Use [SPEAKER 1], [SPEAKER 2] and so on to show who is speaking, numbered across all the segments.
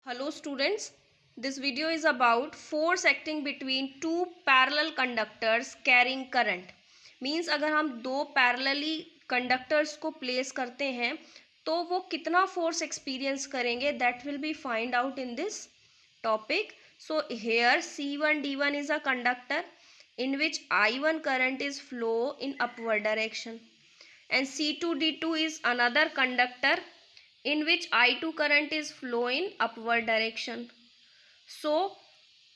[SPEAKER 1] Hello students, this video is about force acting between two parallel conductors carrying current. Means अगर हम दो parallelly conductors को place करते हैं तो वो कितना force experience करेंगे, that will be find out in this topic. So here C1D1 is a conductor in which I1 current is flow in upward direction, and C2D2 is another conductor in which I2 current is flow in upward direction. So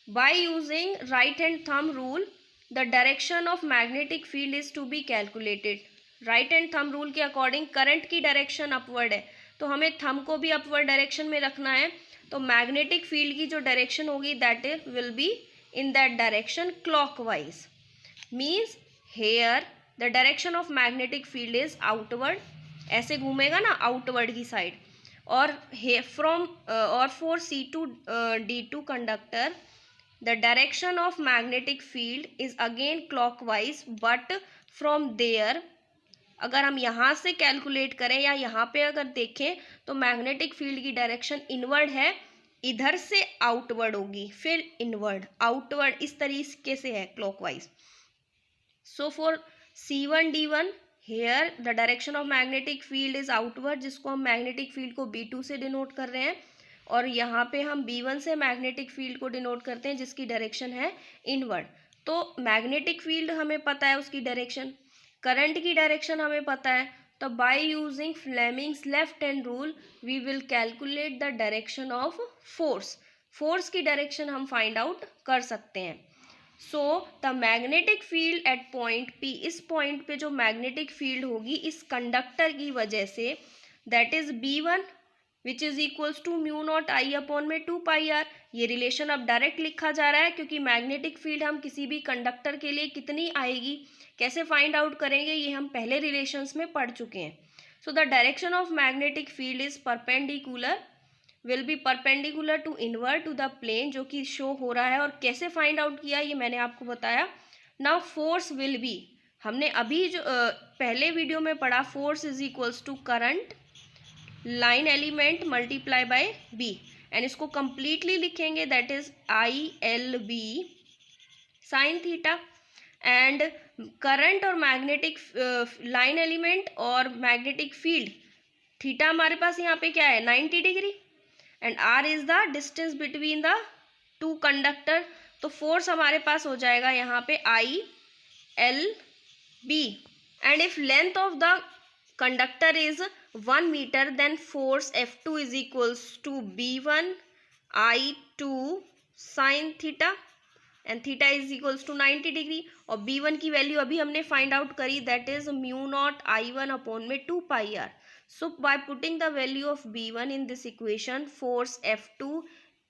[SPEAKER 1] by using right hand thumb rule, the direction of magnetic field is to be calculated. Right hand thumb rule के according current की direction upward है, तो हमें thumb को भी upward direction में रखना है. तो मैग्नेटिक फील्ड की जो डायरेक्शन होगी that is will be in that direction clockwise. Means here the direction of magnetic field is outward, ऐसे घूमेगा ना आउटवर्ड की साइड. और for C2D2 conductor the direction of magnetic field is again clockwise, but from there अगर हम यहाँ से calculate करें या यहाँ पे अगर देखें तो मैग्नेटिक फील्ड की डायरेक्शन इनवर्ड है, इधर से आउटवर्ड होगी, फिर इनवर्ड आउटवर्ड, इस तरीके से है clockwise. So for C1D1 here the direction of magnetic field is outward, जिसको हम मैग्नेटिक फील्ड को B2 से डिनोट कर रहे हैं, और यहाँ पे हम B1 से मैग्नेटिक फील्ड को डिनोट करते हैं जिसकी डायरेक्शन है इनवर्ड. तो मैग्नेटिक फील्ड हमें पता है उसकी डायरेक्शन, करंट की डायरेक्शन हमें पता है, तो by using Fleming's left hand rule we will calculate the direction of force. Force की डायरेक्शन हम फाइंड आउट कर सकते हैं. So the magnetic field at point P, इस पॉइंट पे जो मैग्नेटिक फील्ड होगी इस कंडक्टर की वजह से, that is B1 which is equals to mu not I upon में 2πr. ये रिलेशन अब डायरेक्ट लिखा जा रहा है क्योंकि मैग्नेटिक फील्ड हम किसी भी कंडक्टर के लिए कितनी आएगी कैसे फाइंड आउट करेंगे, ये हम पहले रिलेशंस में पढ़ चुके हैं. So the direction of magnetic field is perpendicular, will be perpendicular to inward to the plane, जो कि शो हो रहा है. और कैसे फाइंड आउट किया ये मैंने आपको बताया. नाउ फोर्स विल बी, हमने अभी जो पहले वीडियो में पढ़ा, force is equals to current line element multiply by B, and इसको कंप्लीटली लिखेंगे that is ILB sine theta. And current और मैग्नेटिक लाइन एलिमेंट और मैग्नेटिक फील्ड, थीटा हमारे पास यहाँ पे क्या है 90 degree, and R is the distance between the two conductor. तो फोर्स हमारे पास हो जाएगा यहाँ पे ILB. And if length of the conductor is 1 metre then force F2 is equals to B1 I2 sine theta, and theta is equals to 90 degree. और B1 की value अभी हमने फाइंड आउट करी, that is mu not I1 upon में 2πr. So by putting the value of B1 in this equation, force F2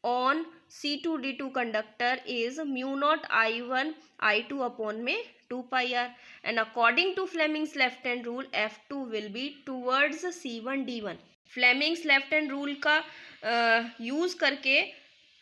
[SPEAKER 1] on C2D2 conductor is mu naught I1 I2 upon में 2πr, and according to Fleming's left hand rule F2 will be towards C1D1. Fleming's left hand rule का use करके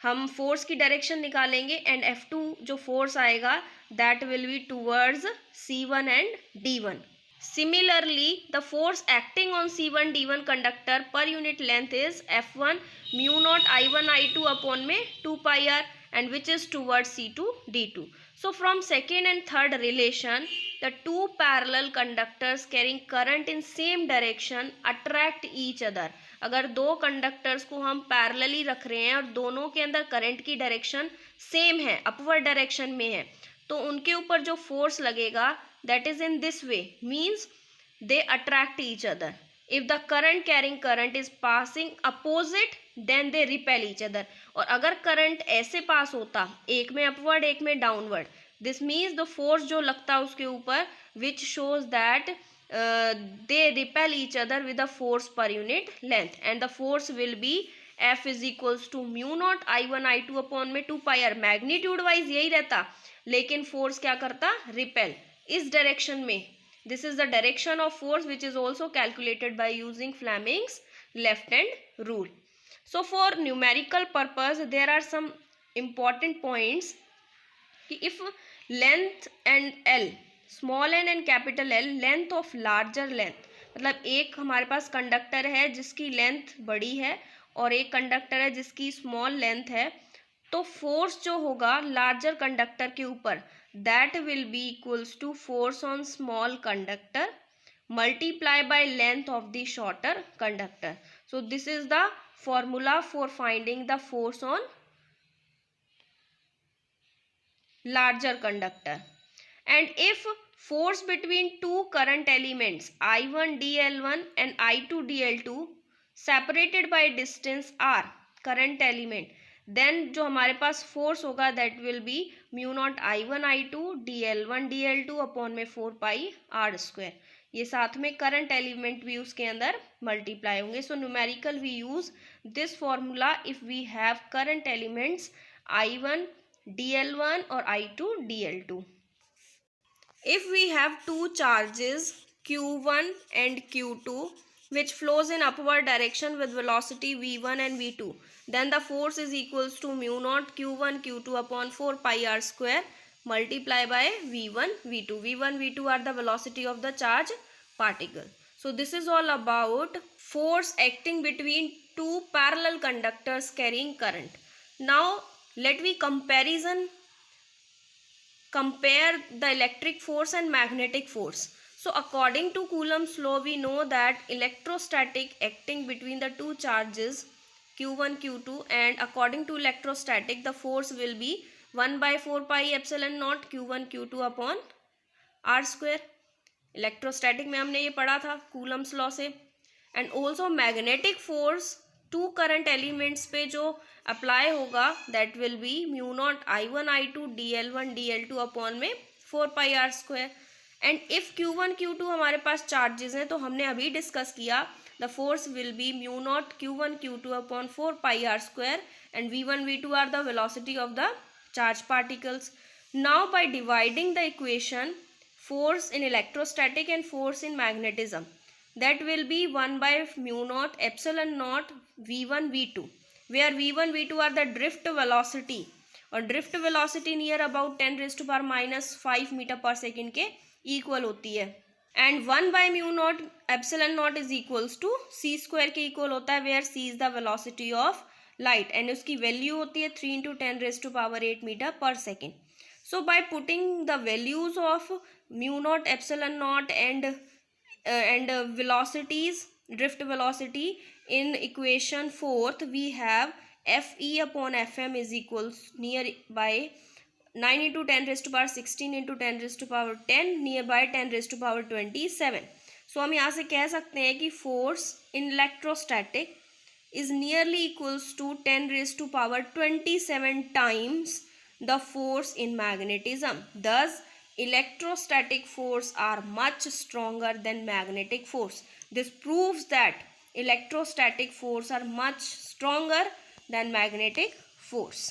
[SPEAKER 1] हम force की direction निकालेंगे, and F2 जो force आएगा that will be towards C1 and D1. Similarly, the force acting on C1D1 conductor per unit length is F1 mu naught I1 I2 upon में 2πr, and which is towards C2D2. So from second and third relation, the two parallel conductors carrying current in same direction attract each other. अगर दो conductors को हम parallelly रख रहे हैं और दोनों के अंदर करंट की डायरेक्शन सेम है, अपवर्ड डायरेक्शन में है, तो उनके ऊपर जो फोर्स लगेगा that is in this way, means they attract each other. If the current carrying current is passing opposite then they repel each other. और अगर करंट ऐसे पास होता, एक में अपवर्ड एक में downward, this means the force जो लगता है उसके ऊपर which shows that they repel each other with the force per unit length, and the force will be F is equals to mu naught I1 I2 upon में 2πr. Magnitude wise यही रहता, लेकिन force क्या करता, repel इस direction में. This is the direction of force which is also calculated by using Fleming's left hand rule. So for numerical purpose there are some important points कि if length and L, small n and capital L, length of larger length, मतलब एक हमारे पास conductor है जिसकी length बड़ी है और एक कंडक्टर है जिसकी स्मॉल लेंथ है, तो फोर्स जो होगा लार्जर कंडक्टर के ऊपर that will be equals to force on small conductor multiply by length of the shorter conductor. So this is the formula for finding the force on larger conductor. And if force between two current elements I1 dl1 and I2 dl2 separated by distance r current element, then जो हमारे पास force होगा that will be mu naught I1 I2 dl1 dl2 upon में 4 pi r square. ये साथ में current element भी उसके अंदर मल्टीप्लाई होंगे. So numerical we use this formula if we have current elements I1 dl1 और I2 dl2. If we have two charges q1 and q2 which flows in upward direction with velocity v1 and v2, then the force is equals to mu naught q1 q2 upon 4 pi r square multiply by v1 v2. v1 v2 are the velocity of the charge particle. So this is all about force acting between two parallel conductors carrying current. Now let we compare the electric force and magnetic force. So according to Coulomb's law, we know that electrostatic acting between the two charges q1 q2, and according to electrostatic the force will be 1 by 4 pi epsilon naught q1 q2 upon r square. Electrostatic में हमने ये पढ़ा था Coulomb's law से. And also magnetic force to current elements पे जो apply होगा that will be mu not I1 I2 dl1 dl2 upon में 4 pi are square. And if q1 q2 हमारे पास चार्जेस हैं तो हमने अभी डिस्कस किया the force will be mu not q1 q2 upon 4 pi are square and v1 v2 are the velocity of the charge particles. Now by dividing the equation force in electrostatic and force in magnetism, that will be 1 by mu naught epsilon naught v1 v2, where v1 v2 are the drift velocity और drift velocity near about 10 raised to power minus 5 meter per second के equal होती है. and 1 by mu naught epsilon naught is equals to c square के equal होता है, where c is the velocity of light and उसकी value होती है 3 into 10 raised to power 8 meter per second. So by putting the values of mu naught epsilon naught and velocities, drift velocity in equation 4th, we have Fe upon Fm is equals nearby 9 into 10 raised to power 16 into 10 raised to power 10 nearby 10 raised to power 27. So हम यहाँ से कह सकते हैं कि force in electrostatic is nearly equals to 10 raised to power 27 times the force in magnetism. Thus electrostatic force are much stronger than magnetic force. This proves that electrostatic force are much stronger than magnetic force.